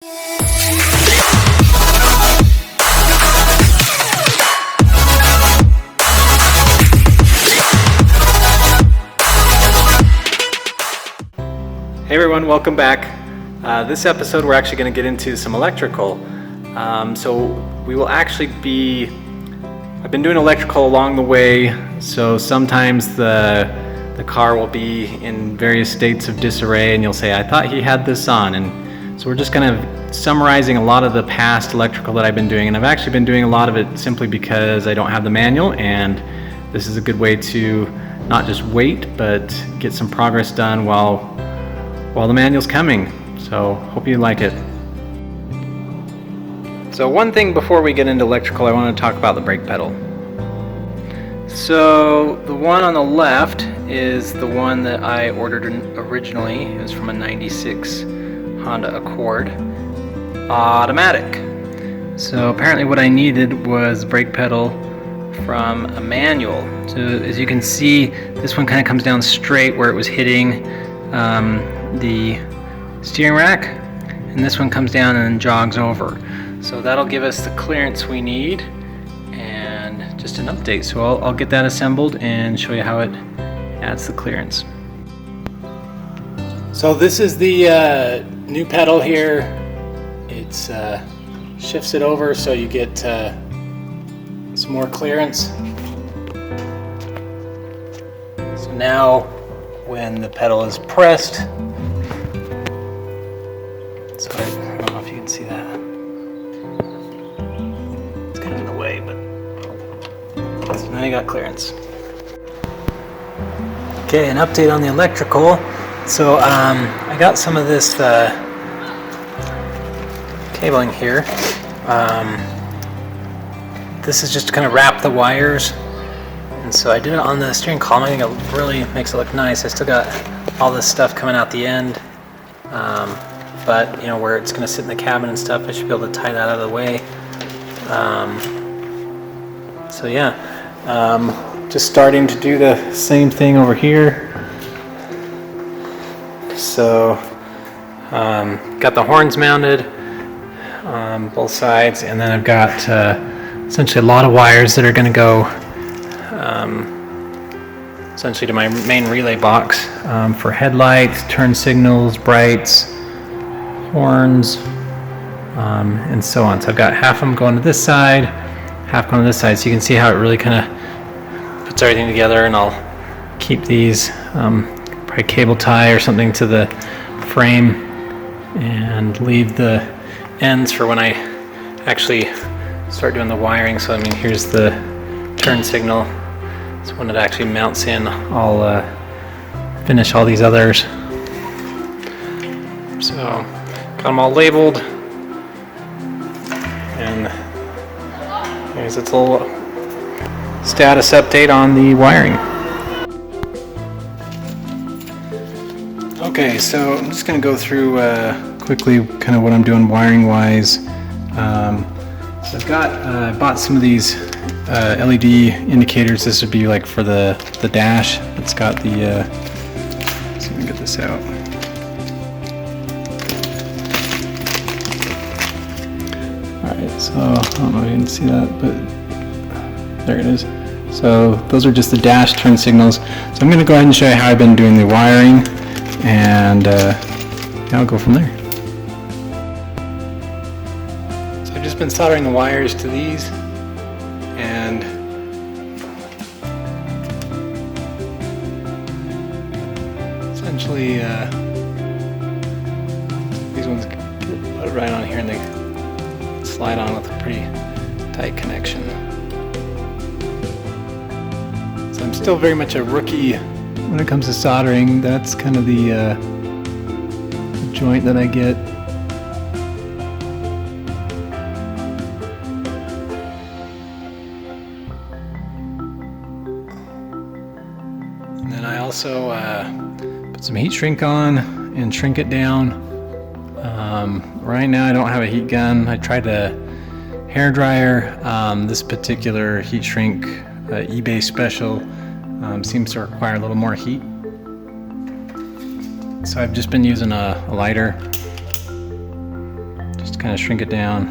Hey everyone, welcome back. This episode we're actually going to get into some electrical. So we will actually I've been doing electrical along the way, so sometimes the car will be in various states of disarray and you'll say, I thought he had this on. And so we're just kind of summarizing a lot of the past electrical that I've been doing, and I've actually been doing a lot of it simply because I don't have the manual, and this is a good way to not just wait, but get some progress done while the manual's coming. So hope you like it. So one thing before we get into electrical, I want to talk about the brake pedal. So the one on the left is the one that I ordered originally. It was from a 96 Honda Accord automatic. So apparently what I needed was brake pedal from a manual. So as you can see, this one kind of comes down straight where it was hitting the steering rack, and this one comes down and jogs over. So that'll give us the clearance we need and just an update. So I'll get that assembled and show you how it adds the clearance. So this is the new pedal here. It's shifts it over so you get some more clearance. So now when the pedal is pressed, so I don't know if you can see that. It's kind of in the way, but so now you got clearance. Okay, an update on the electrical. So I got some of this cabling here. This is just to kind of wrap the wires. And so I did it on the steering column. I think it really makes it look nice. I still got all this stuff coming out the end. But you know, where it's going to sit in the cabin and stuff, I should be able to tie that out of the way. So yeah, just starting to do the same thing over here. So got the horns mounted on both sides, and then I've got essentially a lot of wires that are going to go essentially to my main relay box for headlights, turn signals, brights, horns, and so on. So I've got half of them going to this side, half going to this side, so you can see how it really kind of puts everything together. And I'll keep these probably cable tie or something to the frame and leave the ends for when I actually start doing the wiring. So I mean, here's the turn signal. So when it actually mounts in, I'll finish all these others. So got them all labeled, and here's its little status update on the wiring. Okay, so I'm just going to go through quickly kind of what I'm doing wiring wise. So I've got I bought some of these LED indicators. This would be like for the dash. It's got the let's see if I can get this out. Alright, so I don't know if you can see that, but there it is. So those are just the dash turn signals. So I'm going to go ahead and show you how I've been doing the wiring, and I'll go from there. So I've just been soldering the wires to these, and essentially these ones get put right on here and they slide on with a pretty tight connection. So I'm still very much a rookie when it comes to soldering. That's kind of the joint that I get. And then I also put some heat shrink on and shrink it down. Right now I don't have a heat gun. I tried a hair dryer. This particular heat shrink eBay special seems to require a little more heat. So I've just been using a lighter just to kind of shrink it down.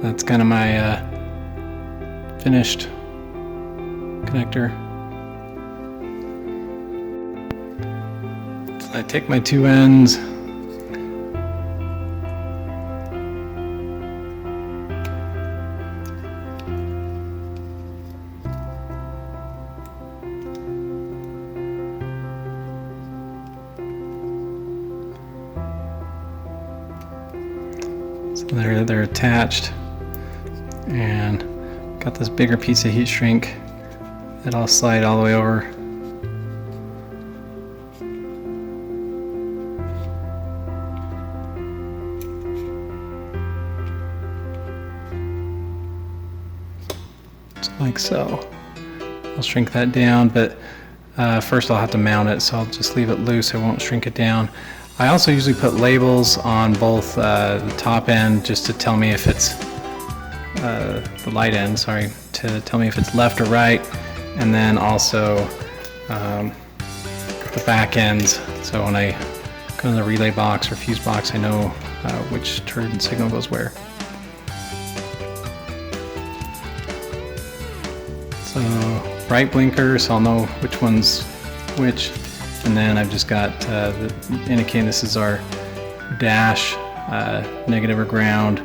That's kind of my finished connector. So I take my two ends, so they're attached, and got this bigger piece of heat shrink that I'll slide all the way over. Just like so. I'll shrink that down, but first I'll have to mount it, so I'll just leave it loose. I won't shrink it down. I also usually put labels on both the top end just to tell me if it's the light end, sorry, to tell me if it's left or right, and then also the back ends, so when I go to the relay box or fuse box, I know which turn signal goes where. So bright blinker, so I'll know which one's which, and then I've just got indicating this is our dash, negative or ground,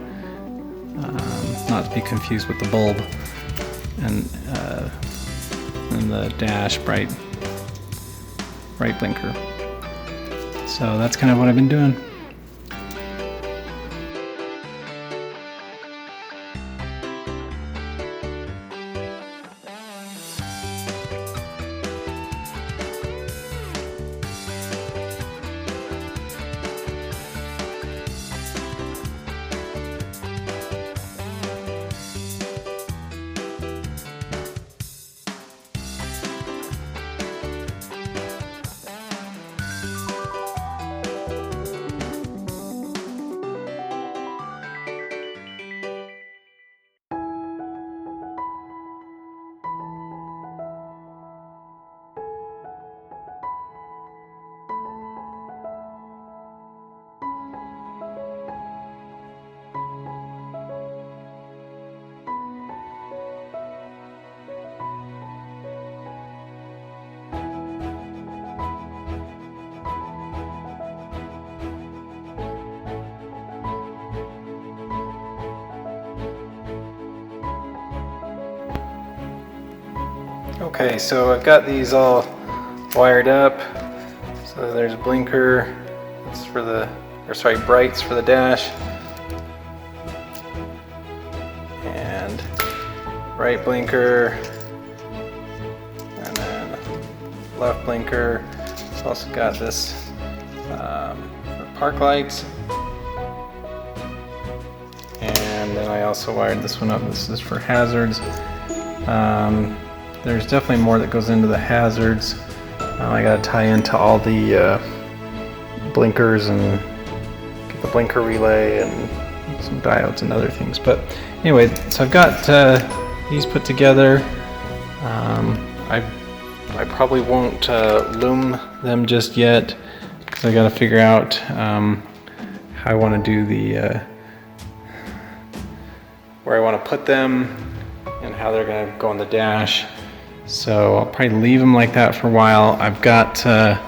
not to be confused with the bulb, and the dash bright blinker. So that's kind of what I've been doing. Okay, so I've got these all wired up. So there's a blinker, that's for the, or sorry, brights for the dash, and right blinker, and then left blinker. It's also got this for park lights, and then I also wired this one up. This is for hazards. There's definitely more that goes into the hazards. I gotta tie into all the blinkers and get the blinker relay and some diodes and other things. But anyway, so I've got these put together. I probably won't loom them just yet because I gotta figure out how I want to do the where I want to put them and how they're gonna go on the dash. So I'll probably leave them like that for a while. I've got a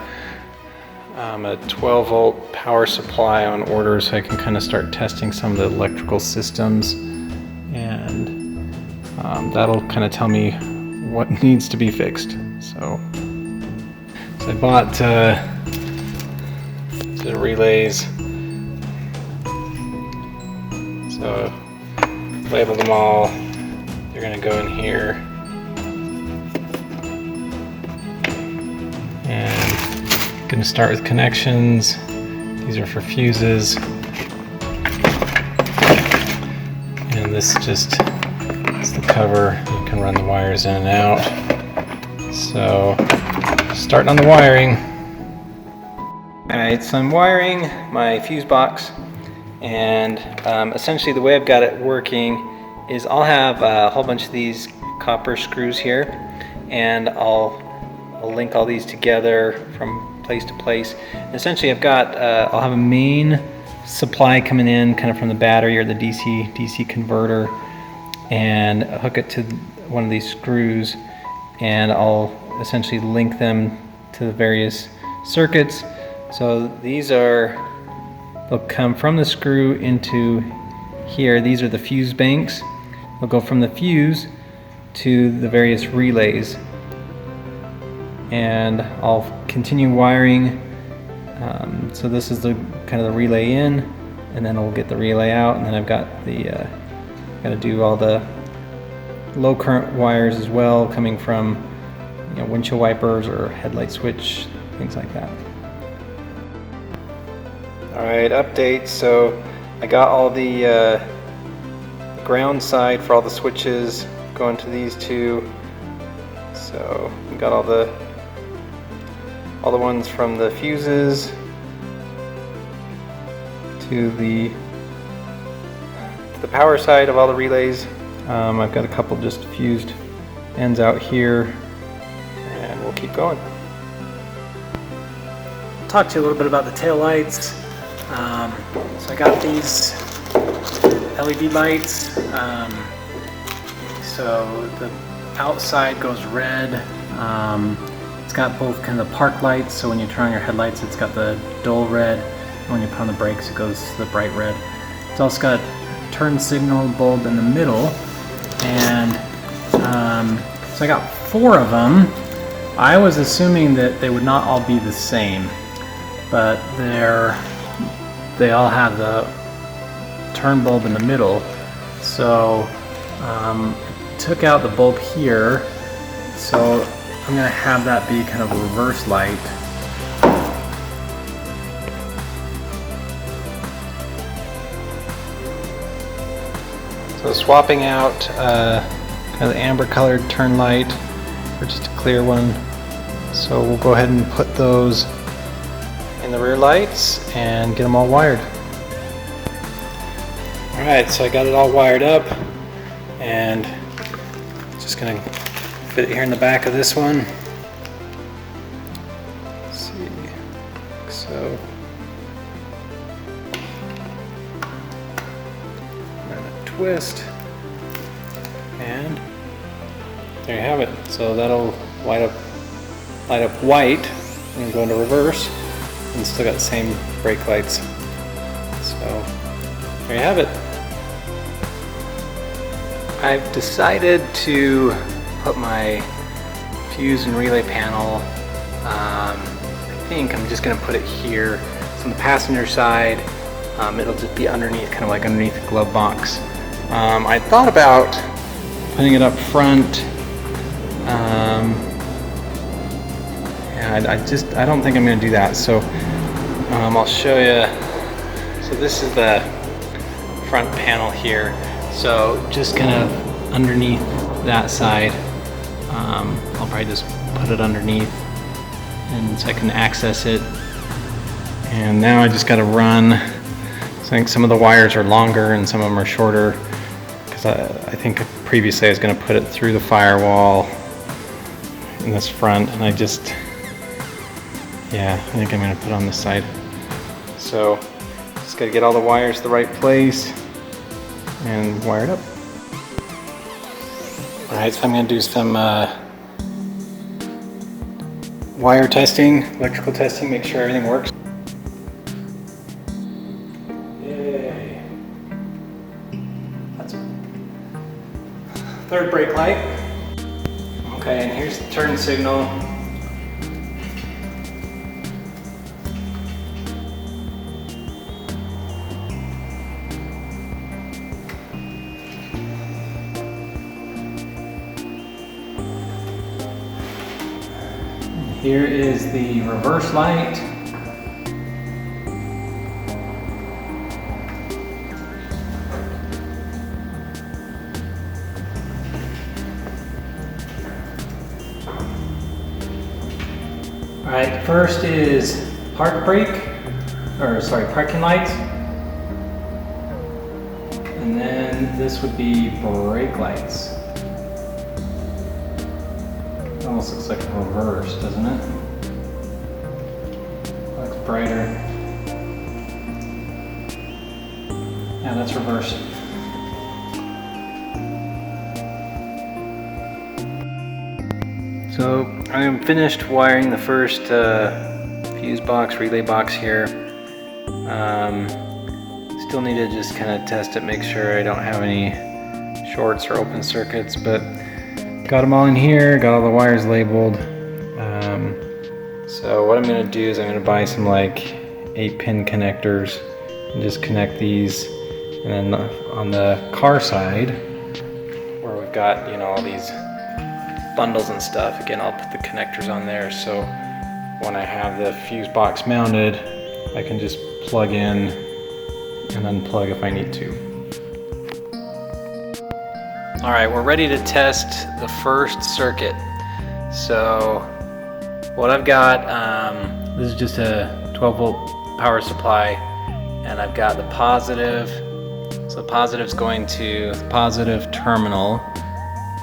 12 volt power supply on order, so I can kind of start testing some of the electrical systems, and that'll kind of tell me what needs to be fixed. So I bought the relays, so labeled them all. They're gonna go in here. And going to start with connections. These are for fuses, and this just is the cover. You can run the wires in and out. So starting on the wiring. Alright, so I'm wiring my fuse box, and essentially the way I've got it working is I'll have a whole bunch of these copper screws here, and I'll link all these together from place to place. And essentially I've got, I'll have a main supply coming in kind of from the battery or the DC converter, and hook it to one of these screws, and I'll essentially link them to the various circuits. So these they'll come from the screw into here. These are the fuse banks. They'll go from the fuse to the various relays, and I'll continue wiring. So this is the kind of the relay in, and then I'll get the relay out, and then I've got the got to do all the low current wires as well, coming from windshield wipers or headlight switch, things like that. All right, update. So I got all the ground side for all the switches going to these two. So we got all the ones from the fuses to the power side of all the relays. I've got a couple just fused ends out here, and we'll keep going. I'll talk to you a little bit about the tail lights. So I got these LED lights. So the outside goes red. It's got both kind of the park lights, so when you turn on your headlights it's got the dull red, and when you put on the brakes it goes to the bright red. It's also got a turn signal bulb in the middle, and so I got 4 of them. I was assuming that they would not all be the same, but they all have the turn bulb in the middle. So took out the bulb here, so I'm going to have that be kind of a reverse light. So swapping out kind of the amber colored turn light for just a clear one. So we'll go ahead and put those in the rear lights and get them all wired. Alright, so I got it all wired up, and just going to fit it here in the back of this one. Let's see, like so. And a twist, and there you have it. So that'll light up white and go into reverse, and still got the same brake lights. So there you have it. I've decided to put my fuse and relay panel, I think I'm just going to put it here. It's on the passenger side. It'll just be underneath, kind of like underneath the glove box. I thought about putting it up front. Yeah, I don't think I'm going to do that. So I'll show you. So this is the front panel here. So just kind of underneath that side, I'll probably just put it underneath, and so I can access it. And now I just got to run. So I think some of the wires are longer and some of them are shorter, because I think previously I was going to put it through the firewall in this front, and I think I'm going to put it on this side. So just got to get all the wires the right place and wire it up. Alright, so I'm going to do some wire testing, electrical testing, make sure everything works. Yay! That's third brake light. Okay, and here's the turn signal. Here is the reverse light. Alright, first is parking lights. And then then this would be brake lights. It almost looks like reverse, doesn't it? Looks brighter. Yeah, that's reverse. So I am finished wiring the first fuse box, relay box here. Still need to just kind of test it, make sure I don't have any shorts or open circuits, but got them all in here, got all the wires labeled. So what I'm going to do is I'm going to buy some like 8-pin connectors and just connect these. And then on the car side, where we've got, you know, all these bundles and stuff, again, I'll put the connectors on there, so when I have the fuse box mounted, I can just plug in and unplug if I need to. All right, we're ready to test the first circuit. So what I've got, this is just a 12-volt power supply, and I've got the positive. So positive's going to the positive terminal,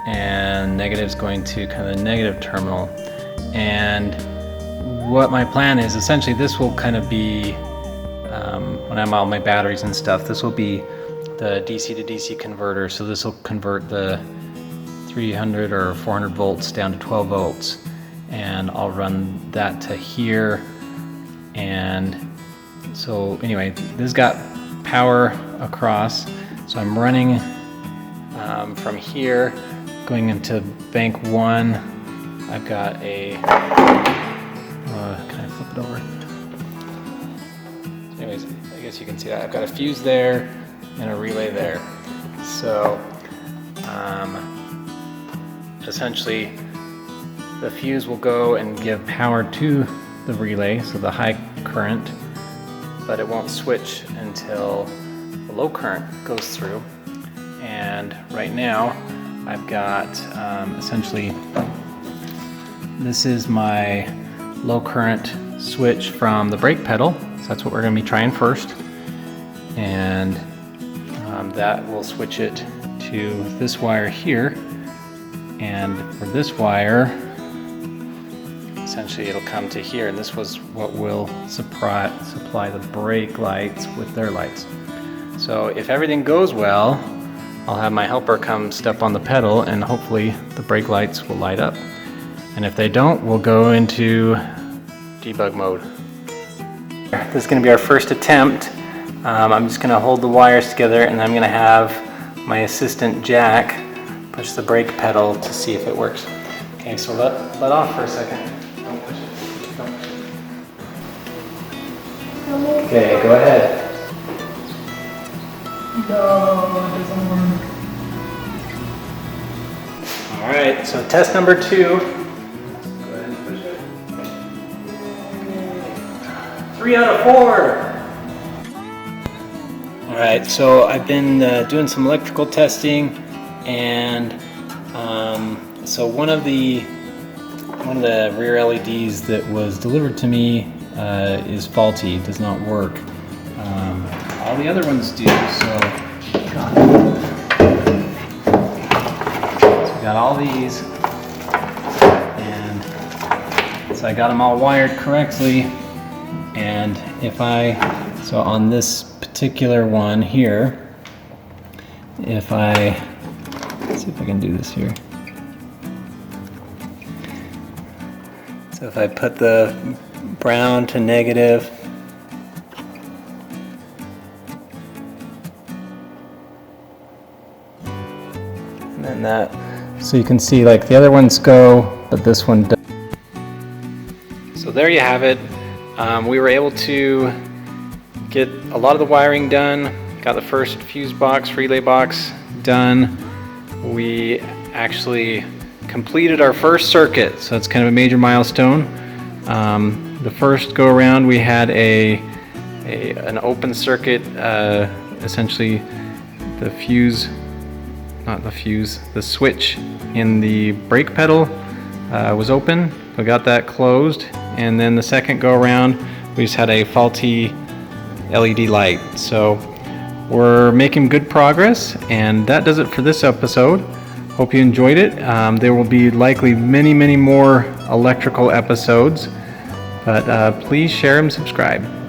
and negative's going to kind of the negative terminal. And what my plan is, essentially this will kind of be, when I'm on my batteries and stuff, this will be the DC to DC converter. So this will convert the 300 or 400 volts down to 12 volts. And I'll run that to here. And so anyway, this got power across. So I'm running from here, going into bank 1. I've got a, can I flip it over? Anyways, I guess you can see that. I've got a fuse there and a relay there. So essentially the fuse will go and give power to the relay, so the high current, but it won't switch until the low current goes through. And right now I've got essentially, this is my low current switch from the brake pedal. So that's what we're going to be trying first. And that will switch it to this wire here. And for this wire, essentially it'll come to here. And this was what will supply the brake lights with their lights. So if everything goes well, I'll have my helper come step on the pedal and hopefully the brake lights will light up. And if they don't, we'll go into debug mode. This is going to be our first attempt. I'm just going to hold the wires together, and I'm going to have my assistant Jack push the brake pedal to see if it works. Okay, so let off for a second. Don't push it. Don't push it. Okay, go ahead. No, it doesn't work. All right, so test number 2. Go ahead and push it. 3 out of 4. All right, so I've been doing some electrical testing, and so one of the rear LEDs that was delivered to me is faulty, does not work. All the other ones do, so we got all these, and so I got them all wired correctly. And so on this particular one here, let's see if I can do this here. So if I put the brown to negative, and then that, so you can see like the other ones go, but this one doesn't. So there you have it. We were able to get a lot of the wiring done, got the first fuse box, relay box done. We actually completed our first circuit, so it's kind of a major milestone. The first go around we had an open circuit, essentially the switch in the brake pedal was open. We got that closed, and then the second go around we just had a faulty LED light. So we're making good progress, and that does it for this episode. Hope you enjoyed it. There will be likely many more electrical episodes, but please share and subscribe.